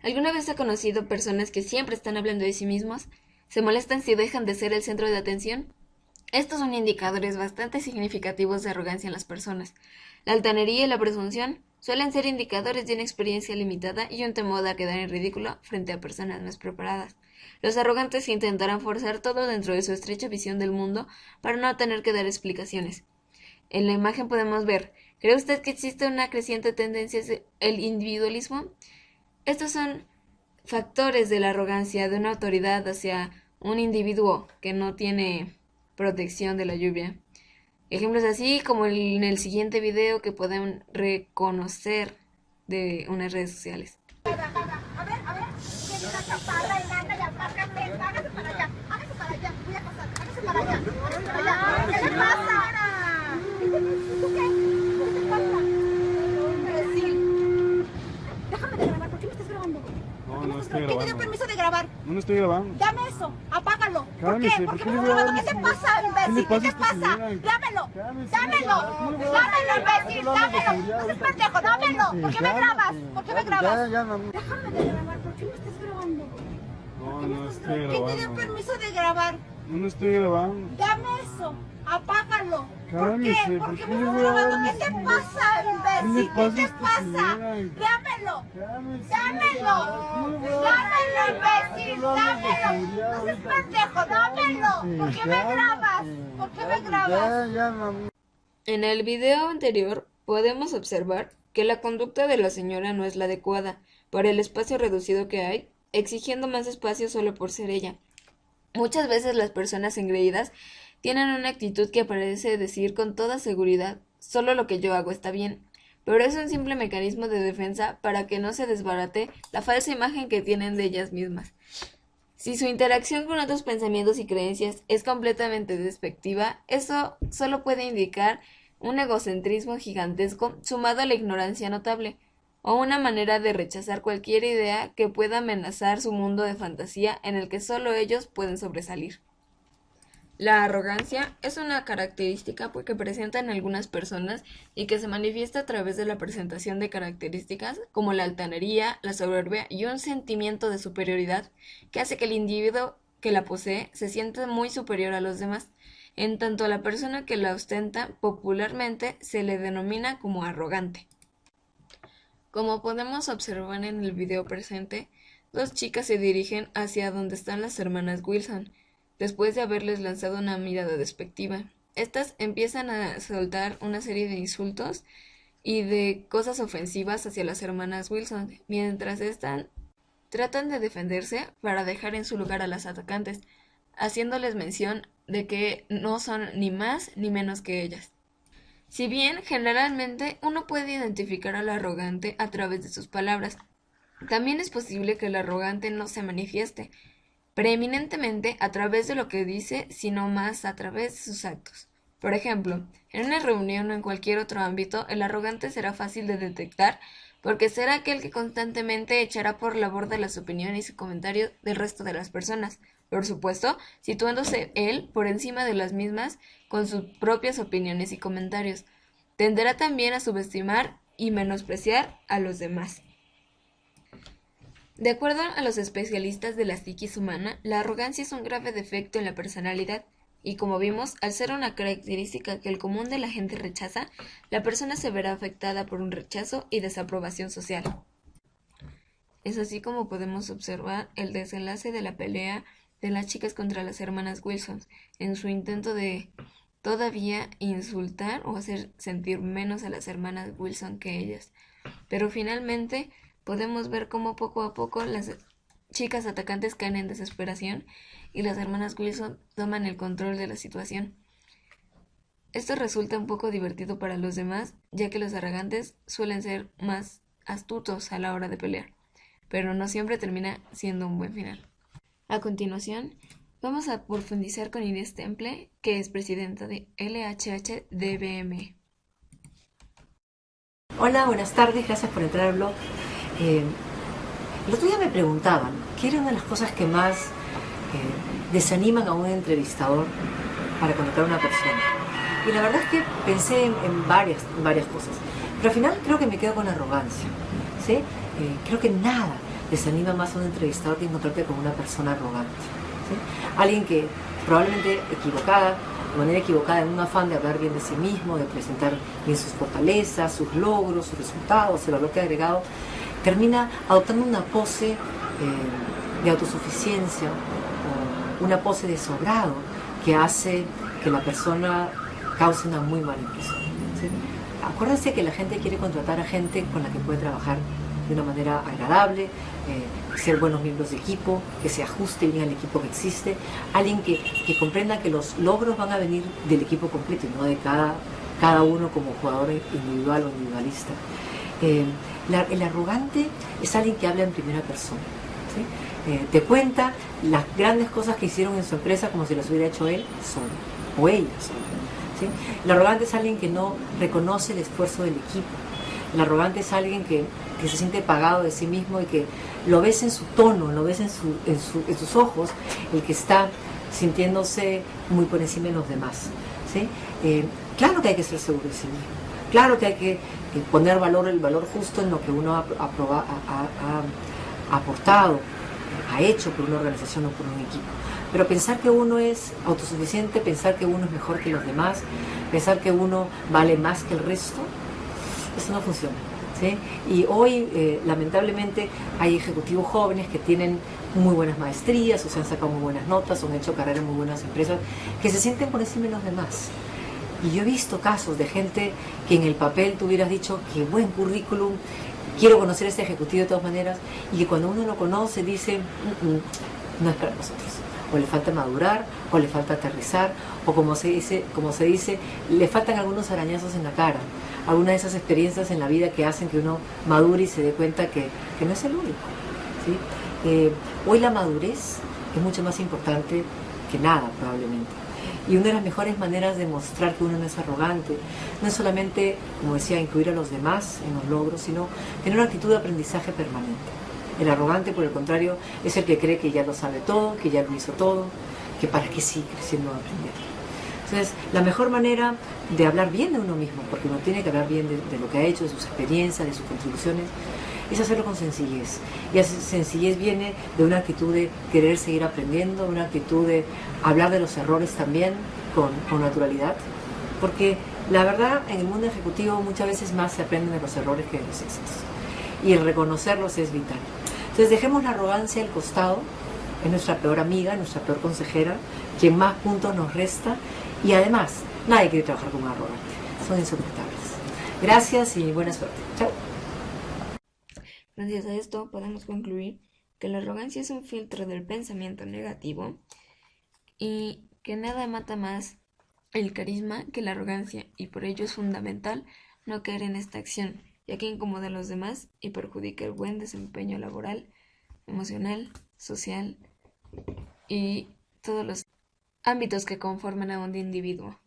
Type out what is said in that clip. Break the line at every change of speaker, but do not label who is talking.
¿Alguna vez ha conocido personas que siempre están hablando de sí mismos? ¿Se molestan si dejan de ser el centro de atención? Estos son indicadores bastante significativos de arrogancia en las personas. La altanería y la presunción suelen ser indicadores de una experiencia limitada y un temor a quedar en ridículo frente a personas más preparadas. Los arrogantes intentarán forzar todo dentro de su estrecha visión del mundo para no tener que dar explicaciones. En la imagen podemos ver, ¿cree usted que existe una creciente tendencia hacia el individualismo? Estos son factores de la arrogancia de una autoridad hacia un individuo que no tiene protección de la lluvia. Ejemplos así como en el siguiente video que pueden reconocer de unas redes sociales.
¿Quién te dio permiso de grabar?
No estoy grabando.
Dame eso, apágalo. ¿Por qué?
Cálmese,
¿Por qué
¿por
me
qué
estás
le
grabando? ¿Qué te pasa, imbécil? ¿Qué te pasa? Dámelo. Dámelo. Dámelo, imbécil. Dámelo. No seas pendejo, dámelo. ¿Por qué me grabas? ¿Por qué me grabas? Déjame de grabar. ¿Por qué me estás grabando?
No estoy grabando.
¿Quién te dio permiso de grabar?
No estoy grabando.
Dame eso. Apágalo. ¿Por
Cálmese,
qué? ¿Por qué me estás grabando? ¿Qué te pasa, imbécil? ¿Qué te pasa? Dámelo. Dámelo. Dámelo, imbécil. Dámelo. No seas pendejo. Dámelo. ¿Por qué me grabas? ¿Por qué me grabas?
En el video anterior podemos observar que la conducta de la señora no es la adecuada por el espacio reducido que hay, exigiendo más espacio solo por ser ella. Muchas veces las personas engreídas tienen una actitud que parece decir con toda seguridad, solo lo que yo hago está bien, pero es un simple mecanismo de defensa para que no se desbarate la falsa imagen que tienen de ellas mismas. Si su interacción con otros pensamientos y creencias es completamente despectiva, eso solo puede indicar un egocentrismo gigantesco sumado a la ignorancia notable, o una manera de rechazar cualquier idea que pueda amenazar su mundo de fantasía en el que solo ellos pueden sobresalir. La arrogancia es una característica que presentan algunas personas y que se manifiesta a través de la presentación de características como la altanería, la soberbia y un sentimiento de superioridad que hace que el individuo que la posee se sienta muy superior a los demás. En tanto a la persona que la ostenta popularmente se le denomina como arrogante. Como podemos observar en el video presente, dos chicas se dirigen hacia donde están las hermanas Wilson, después de haberles lanzado una mirada despectiva. Estas empiezan a soltar una serie de insultos y de cosas ofensivas hacia las hermanas Wilson, mientras tratan de defenderse para dejar en su lugar a las atacantes, haciéndoles mención de que no son ni más ni menos que ellas. Si bien generalmente uno puede identificar al arrogante a través de sus palabras, también es posible que el arrogante no se manifieste preeminentemente a través de lo que dice, sino más a través de sus actos. Por ejemplo, en una reunión o en cualquier otro ámbito, el arrogante será fácil de detectar porque será aquel que constantemente echará por la borda las opiniones y comentarios del resto de las personas, por supuesto, situándose él por encima de las mismas con sus propias opiniones y comentarios. Tenderá también a subestimar y menospreciar a los demás. De acuerdo a los especialistas de la psiquis humana, la arrogancia es un grave defecto en la personalidad, y como vimos, al ser una característica que el común de la gente rechaza, la persona se verá afectada por un rechazo y desaprobación social. Es así como podemos observar el desenlace de la pelea de las chicas contra las hermanas Wilson, en su intento de todavía insultar o hacer sentir menos a las hermanas Wilson que ellas. Pero finalmente podemos ver cómo poco a poco las chicas atacantes caen en desesperación y las hermanas Wilson toman el control de la situación. Esto resulta un poco divertido para los demás, ya que los arrogantes suelen ser más astutos a la hora de pelear, pero no siempre termina siendo un buen final. A continuación, vamos a profundizar con Inés Temple, que es presidenta de LHH-DBM.
Hola, buenas tardes, gracias por entrar al blog. El otro día me preguntaban qué era una de las cosas que más desaniman a un entrevistador para contratar a una persona. Y la verdad es que pensé en varias cosas, pero al final creo que me quedo con arrogancia, ¿sí? Creo que nada desanima más a un entrevistador que encontrarte con una persona arrogante, ¿sí? Alguien que probablemente equivocada, de manera equivocada, en un afán de hablar bien de sí mismo, de presentar bien sus fortalezas, sus logros, sus resultados, el valor que ha agregado, termina adoptando una pose de autosuficiencia, o una pose de sobrado, que hace que la persona cause una muy mala impresión, ¿sí? Acuérdense que la gente quiere contratar a gente con la que puede trabajar de una manera agradable, ser buenos miembros de equipo, que se ajuste bien al equipo que existe, alguien que comprenda que los logros van a venir del equipo completo y no de cada uno como jugador individual o individualista. El arrogante es alguien que habla en primera persona, ¿sí? Te cuenta las grandes cosas que hicieron en su empresa como si las hubiera hecho él solo o ella sola, ¿sí? El arrogante es alguien que no reconoce el esfuerzo del equipo. El arrogante es alguien que se siente pagado de sí mismo y que lo ves en su tono, lo ves en sus ojos, el que está sintiéndose muy por encima de los demás, ¿sí? Claro que hay que ser seguro de sí mismo, claro que hay que poner el valor justo en lo que uno ha aportado, ha hecho por una organización o por un equipo. Pero pensar que uno es autosuficiente, pensar que uno es mejor que los demás, pensar que uno vale más que el resto, eso no funciona, ¿sí? Y hoy, lamentablemente, hay ejecutivos jóvenes que tienen muy buenas maestrías, o se han sacado muy buenas notas, o han hecho carrera en muy buenas empresas, que se sienten por encima de los demás. Y yo he visto casos de gente que en el papel tú hubieras dicho, qué buen currículum, quiero conocer a este ejecutivo de todas maneras, y que cuando uno lo conoce dice, no es para nosotros. O le falta madurar, o le falta aterrizar, o como se dice, le faltan algunos arañazos en la cara, algunas de esas experiencias en la vida que hacen que uno madure y se dé cuenta que no es el único, ¿sí? Hoy la madurez es mucho más importante que nada, probablemente. Y una de las mejores maneras de mostrar que uno no es arrogante no es solamente, como decía, incluir a los demás en los logros, sino tener una actitud de aprendizaje permanente. El arrogante, por el contrario, es el que cree que ya lo sabe todo, que ya lo hizo todo, que para qué sigue creciendo a aprender. Entonces, la mejor manera de hablar bien de uno mismo, porque uno tiene que hablar bien de lo que ha hecho, de sus experiencias, de sus contribuciones, es hacerlo con sencillez. Y esa sencillez viene de una actitud de querer seguir aprendiendo, una actitud de hablar de los errores también con naturalidad, porque la verdad, en el mundo ejecutivo muchas veces más se aprenden de los errores que de los éxitos. Y el reconocerlos es vital. Entonces dejemos la arrogancia al costado, es nuestra peor amiga, nuestra peor consejera, quien más puntos nos resta, y además nadie quiere trabajar con un arrogante, son insoportables. Gracias y buena suerte. Chao.
Gracias a esto podemos concluir que la arrogancia es un filtro del pensamiento negativo y que nada mata más el carisma que la arrogancia, y por ello es fundamental no caer en esta acción, ya que incomoda a los demás y perjudica el buen desempeño laboral, emocional, social y todos los ámbitos que conforman a un individuo.